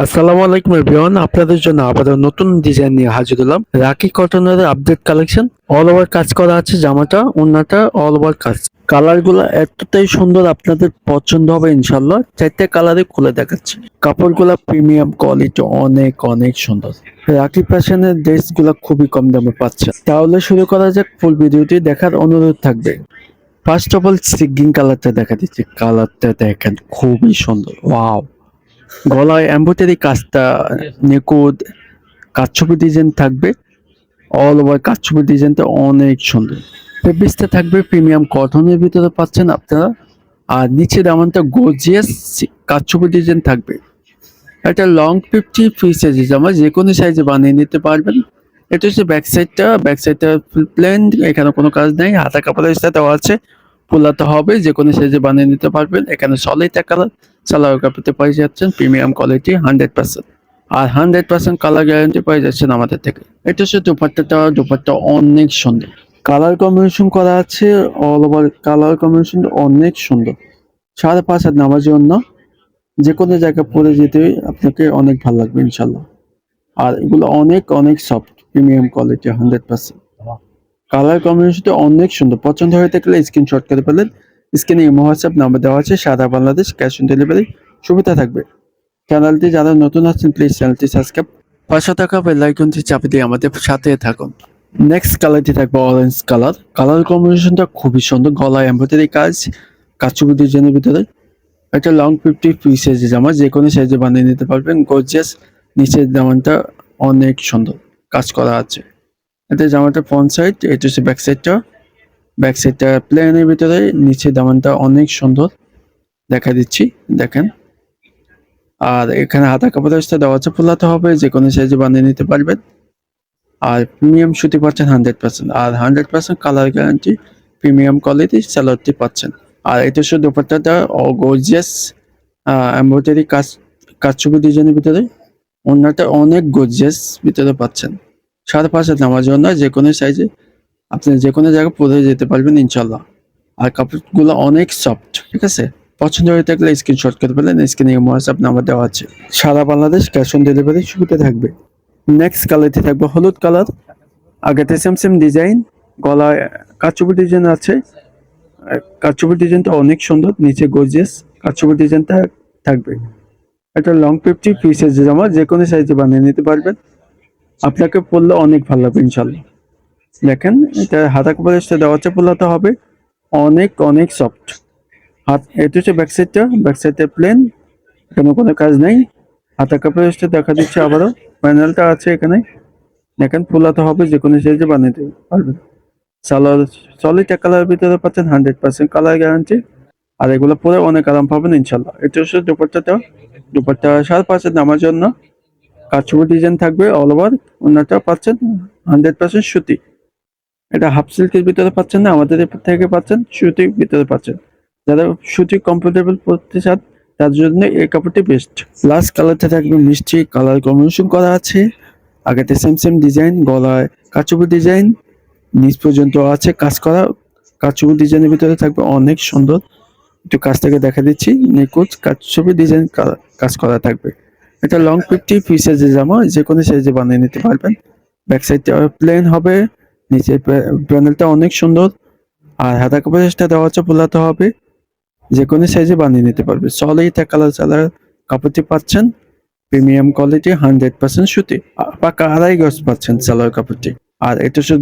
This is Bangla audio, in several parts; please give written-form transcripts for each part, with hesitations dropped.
আসসালামু আলাইকুম এভরিওয়ান, আপনাদের জন্য আবারও নতুন ডিজাইন নিয়ে হাজির হলাম। রাখি কটনের আপডেট কালেকশন। অল ওভার কাজ করা আছে, জামাটা ওন্নাটা অল ওভার কাজ। কালার গুলো এতটাই সুন্দর, আপনাদের পছন্দ হবে ইনশাল্লাহ। চারটে কালারে খুলে দেখাচ্ছি। কাপড়গুলা প্রিমিয়াম কোয়ালিটি, অনেক অনেক সুন্দর। রাখি ফ্যাশনের ড্রেস গুলা খুবই কম দামে পাচ্ছেন। তাহলে শুরু করা যাক। ফুল ভিডিওটি দেখার অনুরোধ থাকবে। ফার্স্ট অফ অল সিগিং কালারটা দেখা দিচ্ছি। কালারটা দেখেন, খুবই সুন্দর। ওয়াও! গলায় এমব্রয়ডারি কাজটা নিখুঁত, কারচুপি ডিজাইন থাকবে। অল ওভার কারচুপি ডিজাইনটা অনেক সুন্দর। ফেব্রিক্সটা থাকবে প্রিমিয়াম কটনের ভিতরে পাচ্ছেন আপনারা। আর নিচে দামানটা গর্জিয়াস কারচুপি ডিজাইন থাকবে। এটা লং 50 ফ্রি সাইজে জামা, যে কোনো সাইজে বানিয়ে নিতে পারবেন। এটা হচ্ছে ব্যাক সাইডটা প্লেন, এখানে কোনো কাজ নেই। হাতা কাপড়ের সাথে দেওয়া আছে, পোলাতে হবে, যে কোনো সাইজে বানিয়ে নিতে পারবেন। এখানে সলিড কালার সালোয়ার কাপড়তে পেয়ে যাচ্ছেন, প্রিমিয়াম কোয়ালিটি 100%। আর 100% কালার গ্যারান্টি পেয়ে যাচ্ছেন আমাদের থেকে। এটা হচ্ছে দুপাট্টা অনেক সুন্দর। কালার কম্বিনেশন করা আছে, অল ওভার কালার কম্বিনেশন অনেক সুন্দর। 5.5 হাত নামার জন্য যে কোনো জায়গায় পরে যেতে আপনাকে অনেক ভালো লাগবে ইনশাল্লাহ। আর এগুলো অনেক অনেক সফট, প্রিমিয়াম কোয়ালিটি 100%। কালার কম্বিনেশনটা অনেক সুন্দর। পছন্দ হয়ে থাকলে স্ক্রিনশট করে ফেলেন। স্ক্রিনে ইমো হোয়াটসঅ্যাপ নাম্বার দেওয়া আছে। সারা বাংলাদেশ ক্যাশ অন ডেলিভারি সুবিধা থাকবে। চ্যানেলটি যারা নতুন আছেন প্লিজ চ্যানেলটি সাবস্ক্রাইব, পাশে থাকা বেল আইকনটি চাপে দিয়ে আমাদের সাথে থাকুন। নেক্সট কালারটি থাকবে অরেঞ্জ কালার। কালার কম্বিনেশনটা খুবই সুন্দর। গলায় এমব্রয়ডারি কাজ, কাচুবি ডিজাইনের ভিতরে। একটা লং 50 ফ্রি সাইজে জামা, যে কোনো সাইজে বানিয়ে নিতে পারবেন। গর্জিয়াস। নিচের জামাটা অনেক সুন্দর কাজ করা আছে। এটা জামাটা ফ্রন্ট সাইড, এটা হচ্ছে ব্যাক সাইডটা প্লেনের ভিতরে। নিচে দামানটা অনেক সুন্দর দেখা দিচ্ছি, দেখেন। আর এখানে হাতা কাপড়ের সাথে দেওয়া আছে, ফোলাতে হবে, যে কোনো সাইজে বানিয়ে নিতে পারবেন। আর প্রিমিয়াম সুতি পাচ্ছেন 100%। আর 100% কালার গ্যারান্টি, প্রিমিয়াম কোয়ালিটি সালোয়ারটি পাচ্ছেন। আর এটা হচ্ছে দুপাট্টাটা গর্জিয়াস এমব্রয়ডারি কারচুপি ডিজাইনের ভিতরে। ওড়নাটা অনেক গর্জিয়াস ভিতরে পাচ্ছেন। 5.5 হাত নামার জন্য যে কোনো সাইজে আপনি যে কোনো জায়গায় পরে যেতে পারবেন ইনশাল্লাহ। আর কাপড়গুলো অনেক সফট, ঠিক আছে। পছন্দ হয়ে থাকলে স্ক্রিনশট করে ফেলেন। স্ক্রিনে হোয়াটসঅ্যাপ নাম্বার দেওয়া আছে। সারা বাংলাদেশ ক্যাশ অন ডেলিভারি সুবিধা থাকবে। নেক্সট কালারটি থাকবে হলুদ কালার। আগেতে সেম ডিজাইন, গলায় কারচুপি ডিজাইন আছে। কারচুপি ডিজাইনটা অনেক সুন্দর। নিচে গর্জিয়াস কারচুপি ডিজাইনটা থাকবে। এটা লং 50 ফ্রি সাইজে জামা, যে কোনো সাইজে বানিয়ে নিতে পারবেন। আপনাকে পরলে অনেক ভালো লাগবে ইনশাল্লাহ। দেখেন, এটা হাতা কাপড়ের সাথে দেওয়া আছে, পোলাতে হবে। অনেক অনেক সফট। এটা হচ্ছে ব্যাক সাইডটা প্লেন, এখানে কোনো কাজ নেই। হাতা কাপড়ের সাথে দেখা দিচ্ছে আবারও। প্যানেলটা আছে এখানে, দেখেন। পোলাতে হবে, যে কোনো সাইজে বানিয়ে দিতে পারবেন। সালোয়ার সলিড কালার ভিতরে পাচ্ছেন, 100% কালার গ্যারান্টি। আর এগুলো পরে অনেক আরাম পাবেন ইনশাল্লাহ। এটা হচ্ছে দুপাট্টা 5.5 নামার জন্য কাচুবি ডিজাইন থাকবে অল ওভার। ওনাটা পাচ্ছেন 100% সুতি। এটা হাফ সিল্কের ভিতরে পাচ্ছেন না, আমাদের থেকে পাচ্ছেন সুতির ভিতরে পাচ্ছেন। যারা সুতি কমফোর্টেবল পড়তে চান তার জন্য এই কাপড়টি বেস্ট। লাস্ট কালারটা থাকবে মিষ্টি কালার কম্বিনেশন করা আছে। আগেতে সেম ডিজাইন, গলায় কাচুবি ডিজাইন, নিচ পর্যন্ত আছে কাজ করা। কাচুবি ডিজাইনের ভিতরে থাকবে অনেক সুন্দর। একটু কাছ থেকে দেখা দিচ্ছি, নিখুঁত কাচুবি ডিজাইন কাজ করা থাকবে। এটা লং 50 ফ্রি সাইজের জামা, যে কোনো সাইজে বানিয়ে নিতে পারবেন। ব্যাক সাইডটা প্লেন হবে, নিচের প্যানেলটা অনেক সুন্দর। আর হাতা কাপড়টা দেওয়া আছে, পোলাতে হবে, যে কোনো সাইজে বানিয়ে নিতে পারবে। সলিড কালার কাপড়টি পাচ্ছেন, প্রিমিয়াম কোয়ালিটি 100% সুতি। পাকা 2.5 গজ পাচ্ছেন সালোয়ার কাপড়টি। আর এটা হচ্ছে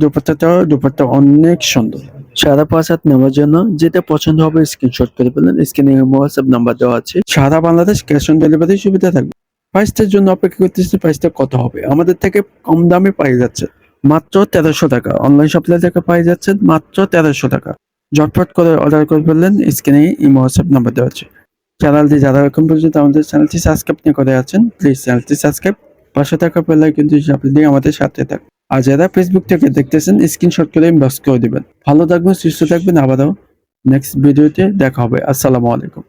দুপাট্টা অনেক সুন্দর। 5.5 হাত নেওয়ার জন্য যেটা পছন্দ হবে স্ক্রিনশট করে ফেলেন। স্ক্রিনে হোয়াটসঅ্যাপ নাম্বার দেওয়া আছে। সারা বাংলাদেশ ক্যাশ অন ডেলিভারি সুবিধা থাকবে। প্রাইসটার জন্য অপেক্ষা করতেছি, প্রাইসটা কত হবে। আমাদের থেকে কম দামে পাই যাচ্ছে, মাত্র 1300 টাকা। অনলাইন সাপ্লাই থেকে পাই যাচ্ছেন মাত্র 1300 টাকা। ঝটপট করে অর্ডার করে ফেললেন। স্ক্রিনে ইমো হোয়াটসঅ্যাপ নাম্বার দেওয়া আছে। চ্যানেলটি যারা এখন পর্যন্ত আমাদের চ্যানেলটি সাবস্ক্রাইব নিয়ে করে আছেন প্লিজ চ্যানেলটি সাবস্ক্রাইব, পাশে থাকা বেল আইকনটি চাপ দিয়ে আমাদের সাথে থাকুন। আর যারা ফেসবুক থেকে দেখতেছেন স্ক্রিনশট করে ইনবক্স করে দিবেন। ভালো থাকবেন, সুস্থ থাকবেন। আবারও নেক্সট ভিডিওতে দেখা হবে। আসসালামু আলাইকুম।